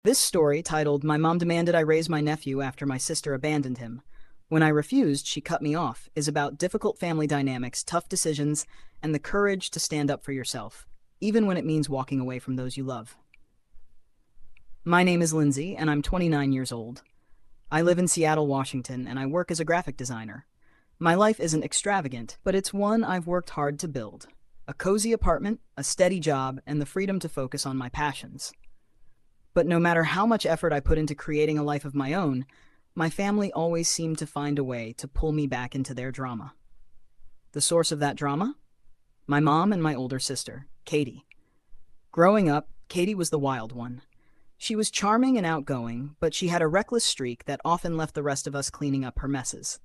This story, titled "My Mom Demanded I Raise My Nephew After My Sister Abandoned Him. When I refused, she cut me off," is about difficult family dynamics, tough decisions, and the courage to stand up for yourself, even when it means walking away from those you love. My name is Lindsay, and I'm 29 years old. I live in Seattle, Washington, and I work as a graphic designer. My life isn't extravagant, but it's one I've worked hard to build. A cozy apartment, a steady job, and the freedom to focus on my passions. But no matter how much effort I put into creating a life of my own, my family always seemed to find a way to pull me back into their drama. The source of that drama? My mom and my older sister, Katie. Growing up, Katie was the wild one. She was charming and outgoing, but she had a reckless streak that often left the rest of us cleaning up her messes.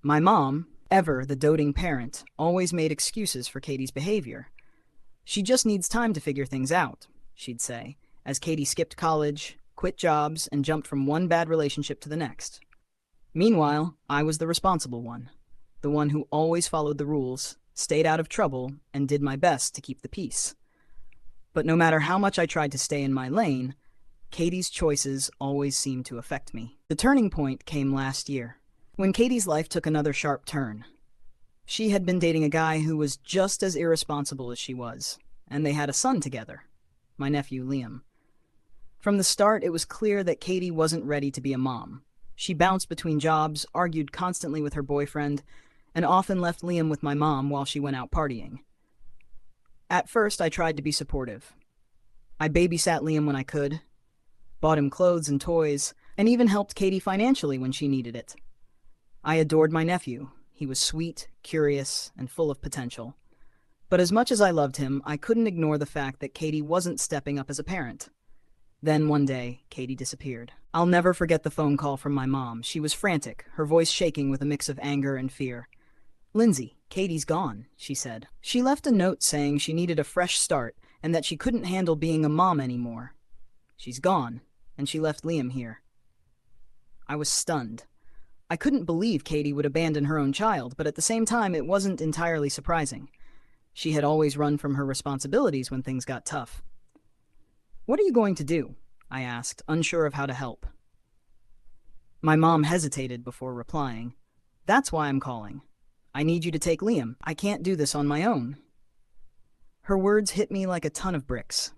My mom, ever the doting parent, always made excuses for Katie's behavior. "She just needs time to figure things out," she'd say, as Katie skipped college, quit jobs, and jumped from one bad relationship to the next. Meanwhile, I was the responsible one, the one who always followed the rules, stayed out of trouble, and did my best to keep the peace. But no matter how much I tried to stay in my lane, Katie's choices always seemed to affect me. The turning point came last year, when Katie's life took another sharp turn. She had been dating a guy who was just as irresponsible as she was, and they had a son together, my nephew Liam. From the start, it was clear that Katie wasn't ready to be a mom. She bounced between jobs, argued constantly with her boyfriend, and often left Liam with my mom while she went out partying. At first, I tried to be supportive. I babysat Liam when I could, bought him clothes and toys, and even helped Katie financially when she needed it. I adored my nephew. He was sweet, curious, and full of potential. But as much as I loved him, I couldn't ignore the fact that Katie wasn't stepping up as a parent. Then one day, Katie disappeared. I'll never forget the phone call from my mom. She was frantic, her voice shaking with a mix of anger and fear. "Lindsay, Katie's gone," she said. "She left a note saying she needed a fresh start and that she couldn't handle being a mom anymore. She's gone, and she left Liam here." I was stunned. I couldn't believe Katie would abandon her own child, but at the same time, it wasn't entirely surprising. She had always run from her responsibilities when things got tough. "What are you going to do?" I asked, unsure of how to help. My mom hesitated before replying. "That's why I'm calling. I need you to take Liam. I can't do this on my own." Her words hit me like a ton of bricks.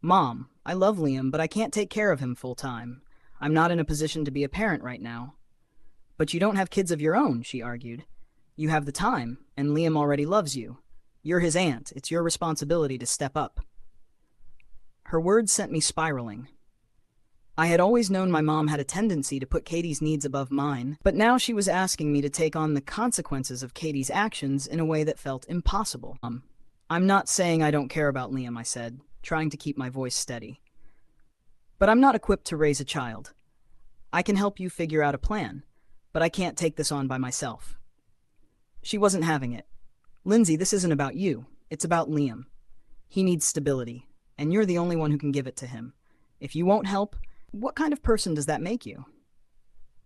"Mom, I love Liam, but I can't take care of him full time. I'm not in a position to be a parent right now." "But you don't have kids of your own," she argued. "You have the time, and Liam already loves you. You're his aunt. It's your responsibility to step up." Her words sent me spiraling. I had always known my mom had a tendency to put Katie's needs above mine, but now she was asking me to take on the consequences of Katie's actions in a way that felt impossible. "I'm not saying I don't care about Liam," I said, trying to keep my voice steady. "But I'm not equipped to raise a child. I can help you figure out a plan, but I can't take this on by myself." She wasn't having it. "Lindsay, this isn't about you. It's about Liam. He needs stability, and you're the only one who can give it to him. If you won't help, what kind of person does that make you?"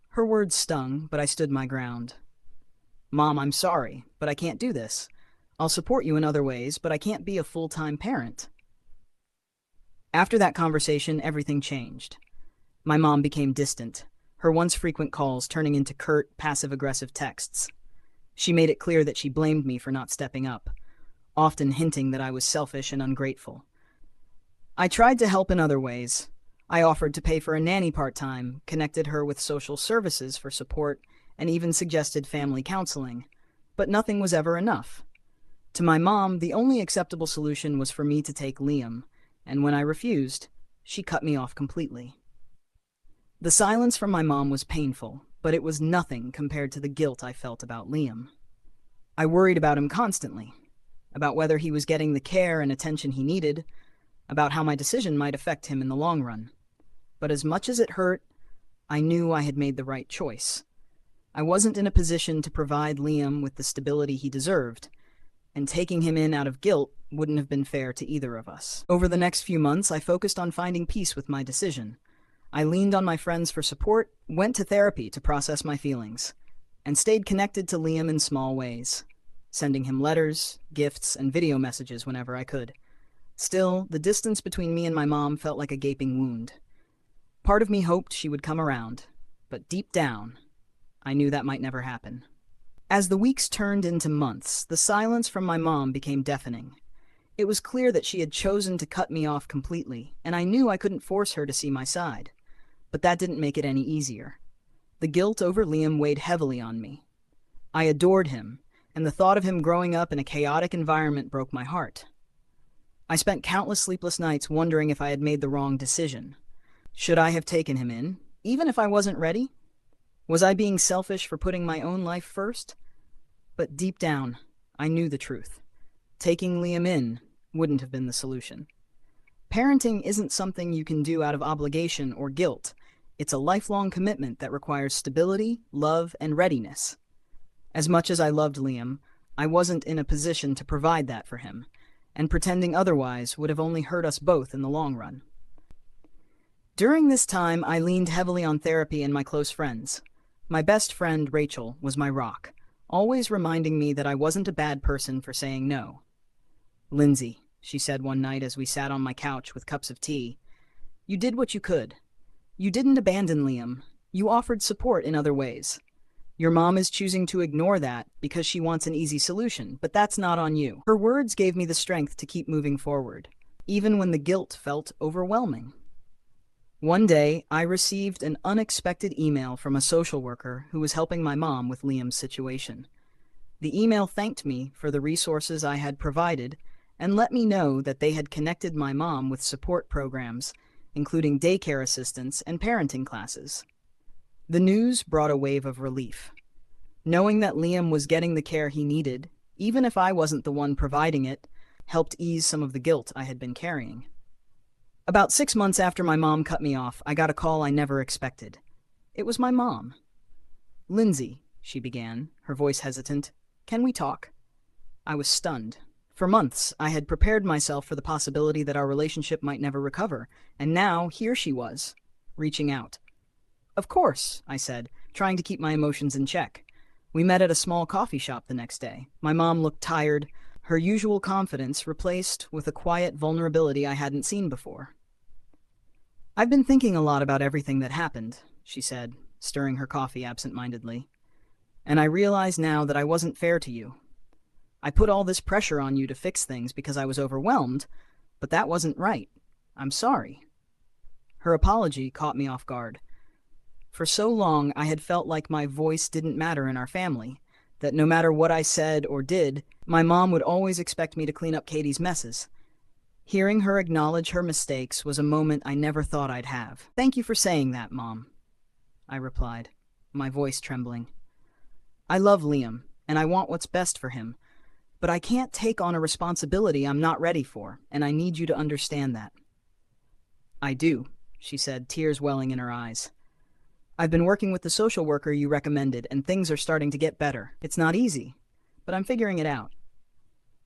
Her words stung, but I stood my ground. "Mom, I'm sorry, but I can't do this. I'll support you in other ways, but I can't be a full-time parent." After that conversation, everything changed. My mom became distant, her once frequent calls turning into curt, passive-aggressive texts. She made it clear that she blamed me for not stepping up, often hinting that I was selfish and ungrateful. I tried to help in other ways. I offered to pay for a nanny part-time, connected her with social services for support, and even suggested family counseling. But nothing was ever enough. To my mom, the only acceptable solution was for me to take Liam, and when I refused, she cut me off completely. The silence from my mom was painful, but it was nothing compared to the guilt I felt about Liam. I worried about him constantly, about whether he was getting the care and attention he needed, about how my decision might affect him in the long run. But as much as it hurt, I knew I had made the right choice. I wasn't in a position to provide Liam with the stability he deserved, and taking him in out of guilt wouldn't have been fair to either of us. Over the next few months, I focused on finding peace with my decision. I leaned on my friends for support, went to therapy to process my feelings, and stayed connected to Liam in small ways, sending him letters, gifts, and video messages whenever I could. Still, the distance between me and my mom felt like a gaping wound. Part of me hoped she would come around, but deep down, I knew that might never happen. As the weeks turned into months, the silence from my mom became deafening. It was clear that she had chosen to cut me off completely, and I knew I couldn't force her to see my side. But that didn't make it any easier. The guilt over Liam weighed heavily on me. I adored him, and the thought of him growing up in a chaotic environment broke my heart. I spent countless sleepless nights wondering if I had made the wrong decision. Should I have taken him in, even if I wasn't ready? Was I being selfish for putting my own life first? But deep down, I knew the truth. Taking Liam in wouldn't have been the solution. Parenting isn't something you can do out of obligation or guilt. It's a lifelong commitment that requires stability, love, and readiness. As much as I loved Liam, I wasn't in a position to provide that for him, and pretending otherwise would have only hurt us both in the long run. During this time, I leaned heavily on therapy and my close friends. My best friend, Rachel, was my rock, always reminding me that I wasn't a bad person for saying no. "Lindsay," she said one night as we sat on my couch with cups of tea, "you did what you could. You didn't abandon Liam. You offered support in other ways. Your mom is choosing to ignore that because she wants an easy solution, but that's not on you." Her words gave me the strength to keep moving forward, even when the guilt felt overwhelming. One day, I received an unexpected email from a social worker who was helping my mom with Liam's situation. The email thanked me for the resources I had provided and let me know that they had connected my mom with support programs, including daycare assistance and parenting classes. The news brought a wave of relief. Knowing that Liam was getting the care he needed, even if I wasn't the one providing it, helped ease some of the guilt I had been carrying. About 6 months after my mom cut me off, I got a call I never expected. It was my mom. "Lindsay," she began, her voice hesitant, "can we talk?" I was stunned. For months, I had prepared myself for the possibility that our relationship might never recover, and now here she was, reaching out. "Of course," I said, trying to keep my emotions in check. We met at a small coffee shop the next day. My mom looked tired, her usual confidence replaced with a quiet vulnerability I hadn't seen before. "I've been thinking a lot about everything that happened," she said, stirring her coffee absent-mindedly. "And I realize now that I wasn't fair to you. I put all this pressure on you to fix things because I was overwhelmed, but that wasn't right. I'm sorry." Her apology caught me off guard. For so long, I had felt like my voice didn't matter in our family, that no matter what I said or did, my mom would always expect me to clean up Katie's messes. Hearing her acknowledge her mistakes was a moment I never thought I'd have. "Thank you for saying that, Mom," I replied, my voice trembling. "I love Liam, and I want what's best for him, but I can't take on a responsibility I'm not ready for, and I need you to understand that." "I do," she said, tears welling in her eyes. "I've been working with the social worker you recommended, and things are starting to get better. It's not easy, but I'm figuring it out."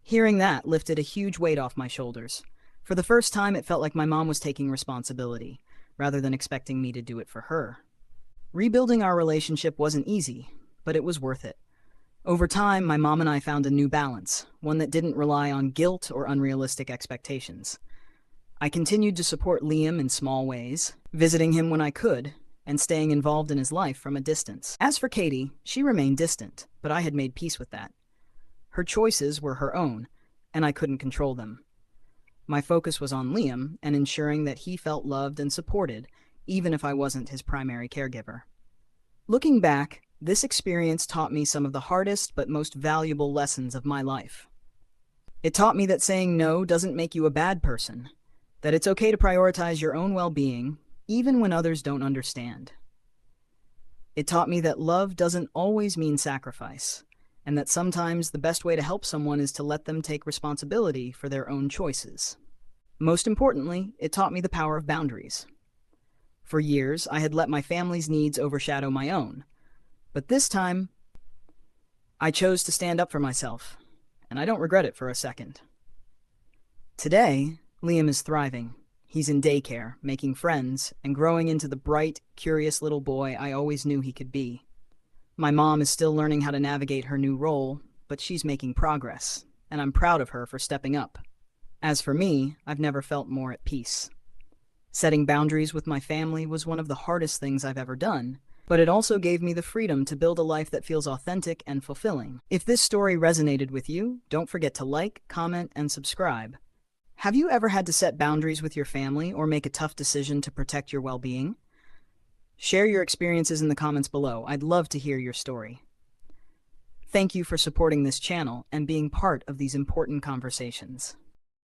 Hearing that lifted a huge weight off my shoulders. For the first time, it felt like my mom was taking responsibility, rather than expecting me to do it for her. Rebuilding our relationship wasn't easy, but it was worth it. Over time, my mom and I found a new balance, one that didn't rely on guilt or unrealistic expectations. I continued to support Liam in small ways, visiting him when I could, and staying involved in his life from a distance. As for Katie, she remained distant, but I had made peace with that. Her choices were her own, and I couldn't control them. My focus was on Liam and ensuring that he felt loved and supported, even if I wasn't his primary caregiver. Looking back, this experience taught me some of the hardest but most valuable lessons of my life. It taught me that saying no doesn't make you a bad person, that it's okay to prioritize your own well-being, even when others don't understand. It taught me that love doesn't always mean sacrifice, and that sometimes the best way to help someone is to let them take responsibility for their own choices. Most importantly, it taught me the power of boundaries. For years, I had let my family's needs overshadow my own, but this time, I chose to stand up for myself, and I don't regret it for a second. Today, Liam is thriving. He's in daycare, making friends, and growing into the bright, curious little boy I always knew he could be. My mom is still learning how to navigate her new role, but she's making progress, and I'm proud of her for stepping up. As for me, I've never felt more at peace. Setting boundaries with my family was one of the hardest things I've ever done, but it also gave me the freedom to build a life that feels authentic and fulfilling. If this story resonated with you, don't forget to like, comment, and subscribe. Have you ever had to set boundaries with your family or make a tough decision to protect your well-being? Share your experiences in the comments below. I'd love to hear your story. Thank you for supporting this channel and being part of these important conversations.